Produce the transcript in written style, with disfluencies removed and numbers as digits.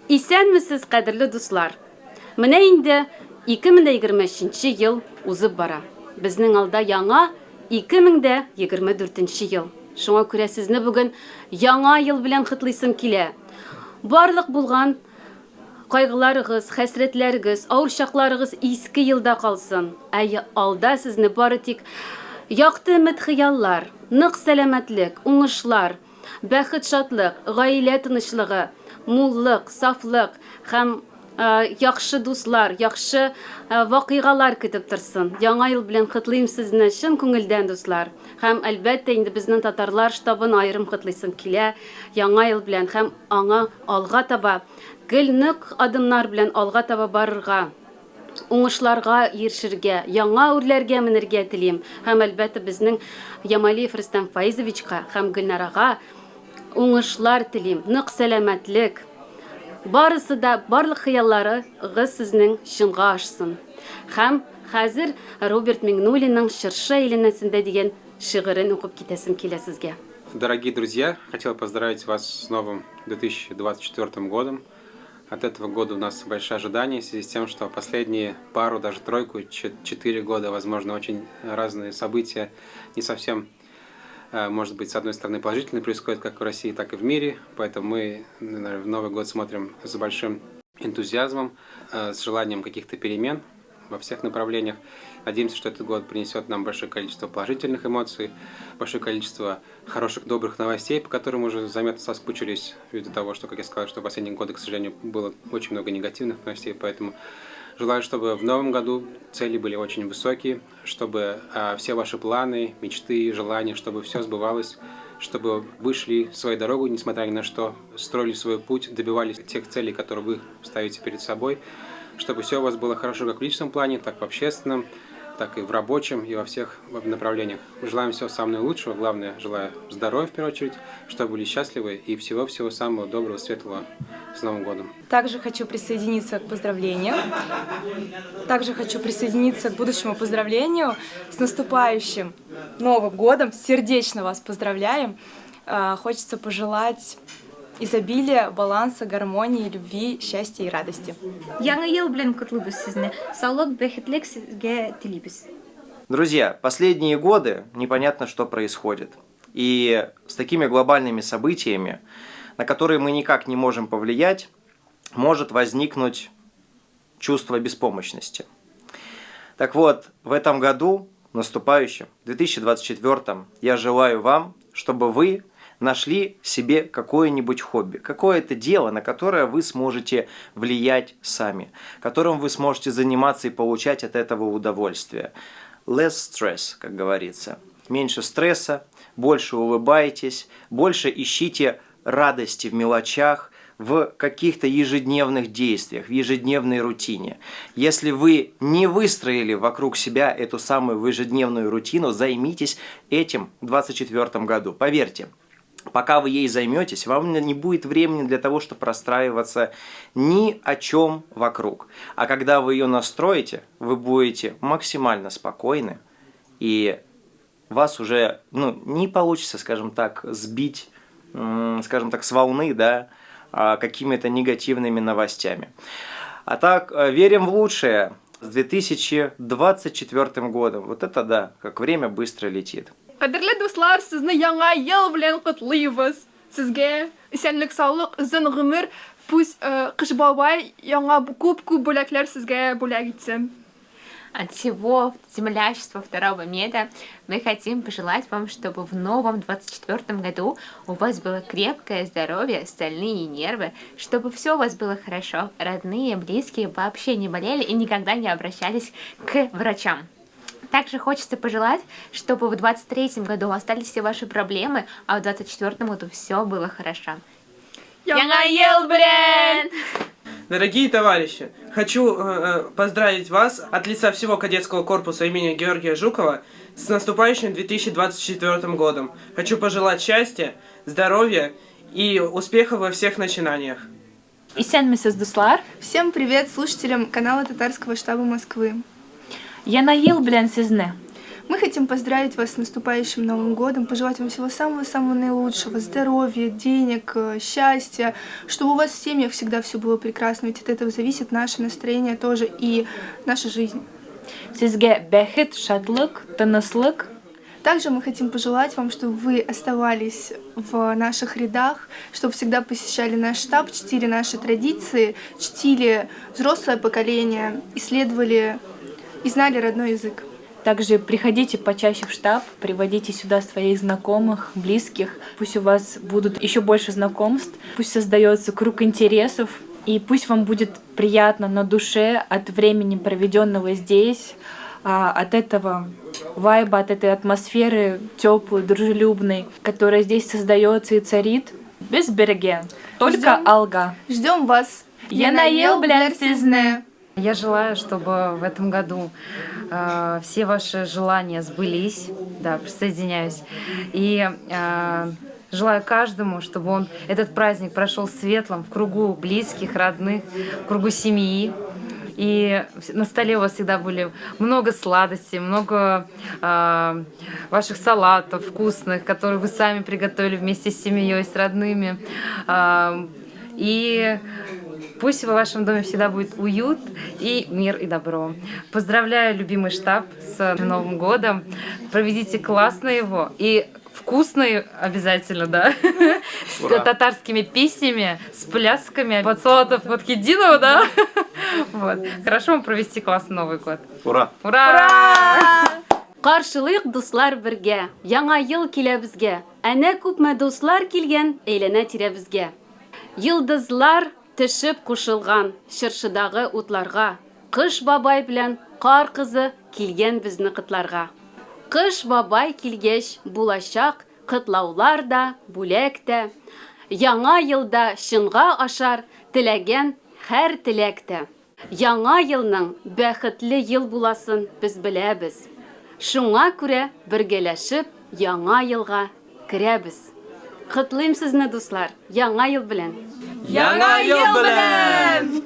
Исәнмесез, кадерле дуслар. Менә инде 2023 ел узып бара. Безнең алда яңа 2024 ел. Шуңа күрә сезне бүген яңа ел белән котлыйсым килә. Барлык булган кайгыларыгыз, хәсрәтләрегез, авыр чакларыгыз иске елда калсын. Алда сезне бары тик якты өмет хыяллар, нык сәламәтлек, уңышлар, бәхет, шатлык, гаилә тынычлыгы, муллык, сафлык һәм яхшы дуслар, яхшы вакыйгалар көтеп торсын. Яңа ел белән котлыйм сезне чын күңелдән, дуслар. Һәм әлбәттә инде безнең татарлар штабын аерым котлыйсым килә. Яңа ел белән һәм аңа алга таба гел нык адымнар белән алга таба барырга, уңышларга ирешергә, яңа үрләргә менергә телим. Һәм әлбәттә безнең Ямалиев Рөстәм Фаизовичка һәм Гөлнарага уңышлар телим, нык сәламәтлек. Барысы да, барлык хыялларыгыз сезнең чынга ашсын. Һәм хәзер Роберт Миңнуллинның «Шыршы әйләнәсендә» дигән шигырен укып китәсем килә сезгә. Дорогие друзья, хотел поздравить вас с новым 2024 годом. От этого года у нас большое ожидание в связи с тем, что последние пару, даже тройку, 4 года, возможно, очень разные события, не совсем, может быть, с одной стороны положительно происходят как в России, так и в мире. Поэтому мы, наверное, в Новый год смотрим с большим энтузиазмом, с желанием каких-то перемен во всех направлениях. Надеемся, что этот год принесет нам большое количество положительных эмоций, большое количество хороших, добрых новостей, по которым уже заметно соскучились, ввиду того, что, как я сказал, что в последние годы, к сожалению, было очень много негативных новостей. Поэтому желаю, чтобы в новом году цели были очень высокие, чтобы все ваши планы, мечты, желания, чтобы все сбывалось, чтобы вы шли своей дорогой, несмотря ни на что, строили свой путь, добивались тех целей, которые вы ставите перед собой, чтобы все у вас было хорошо как в личном плане, так и в общественном, так и в рабочем, и во всех направлениях. Желаем всего самого лучшего, главное, желаю здоровья в первую очередь, чтобы были счастливы и всего-всего самого доброго, светлого с Новым годом. Также хочу присоединиться к поздравлениям. Также хочу присоединиться к будущему поздравлению с наступающим Новым годом. Сердечно вас поздравляем. Хочется пожелать изобилия, баланса, гармонии, любви, счастья и радости. Яңа ел белән котлыйбыз сезне. Саулык, бәхетлек сезгә телибез. Друзья, последние годы непонятно, что происходит. И с такими глобальными событиями, на которые мы никак не можем повлиять, может возникнуть чувство беспомощности. Так вот, в этом году, наступающем, 2024, я желаю вам, чтобы вы нашли себе какое-нибудь хобби, какое-то дело, на которое вы сможете влиять сами, которым вы сможете заниматься и получать от этого удовольствие. Less stress, как говорится. Меньше стресса, больше улыбайтесь, больше ищите радости в мелочах, в каких-то ежедневных действиях, в ежедневной рутине. Если вы не выстроили вокруг себя эту самую ежедневную рутину, займитесь этим в 2024 году. Поверьте, пока вы ей займетесь, вам не будет времени для того, чтобы расстраиваться ни о чем вокруг. А когда вы ее настроите, вы будете максимально спокойны, и вас уже не получится, скажем так, сбить, с волны, да, какими-то негативными новостями. А так, верим в лучшее с 2024 годом. Вот это да, как время быстро летит. Кадерле дуслар, сезне яңа ел белән котлыйбыз. Сезгә исәнлек, саулык, озын гомер, пусть Кыш бабай яңа күп бүләкләр сезгә бүләк итсен. От всего землящества второго меда мы хотим пожелать вам, чтобы в новом 2024 году у вас было крепкое здоровье, стальные нервы, чтобы все у вас было хорошо, родные, близкие вообще не болели и никогда не обращались к врачам. Также хочется пожелать, чтобы в 2023 году остались все ваши проблемы, а в 2024 году все было хорошо. Яңа ел белән! Дорогие товарищи, хочу поздравить вас от лица всего кадетского корпуса имени Георгия Жукова с наступающим 2024 годом. Хочу пожелать счастья, здоровья и успехов во всех начинаниях. Исәнмесез, дуслар. Всем привет слушателям канала Татарского штаба Москвы. Яңа ел белән сезне. Мы хотим поздравить вас с наступающим Новым годом, пожелать вам всего самого-самого наилучшего, здоровья, денег, счастья, чтобы у вас в семьях всегда все было прекрасно, ведь от этого зависит наше настроение тоже и наша жизнь. Сезге бәхет, шатлык, тыныслык. Также мы хотим пожелать вам, чтобы вы оставались в наших рядах, чтобы всегда посещали наш штаб, чтили наши традиции, чтили взрослое поколение, исследовали и знали родной язык. Также приходите почаще в штаб, приводите сюда своих знакомых, близких. Пусть у вас будут еще больше знакомств, пусть создается круг интересов, и пусть вам будет приятно на душе от времени, проведенного здесь, от этого вайба, от этой атмосферы теплой, дружелюбной, которая здесь создается и царит. Без берега, только алга. Ждем вас. Я наел, блин, сезне. Я желаю, чтобы в этом году все ваши желания сбылись. Да, присоединяюсь. И желаю каждому, чтобы этот праздник прошел светлым, в кругу близких, родных, в кругу семьи. И на столе у вас всегда были много сладостей, много ваших салатов вкусных, которые вы сами приготовили вместе с семьей, с родными. И пусть в вашем доме всегда будет уют и мир и добро. Поздравляю любимый штаб с Новым годом. Проведите классно его и вкусный обязательно, да, с татарскими песнями, с плясками, под салатов от Единого, да. Вот. Хорошо вам провести классный Новый год. Ура! Ура! Каршылык дуслар бергә. Яңа ел килә безгә. Әнә күпме дуслар килгән, әйләнә тирә безгә. Йылдызлар төшеп кушылган чыршыдагы утларга. Кыш бабай белән кар кызы килгән безне кытларга. Кыш бабай килгәч булачак кытлаулар да, бүләк тә. Яңа елда чынга ашар теләгән һәр теләктә. Яңа елның бәхетле ел буласын без беләбез. Шуңа күрә бергәләшеп яңа елга керәбез. Кытлыйм сезне дуслар, яңа ел белән. Яңа ел белән!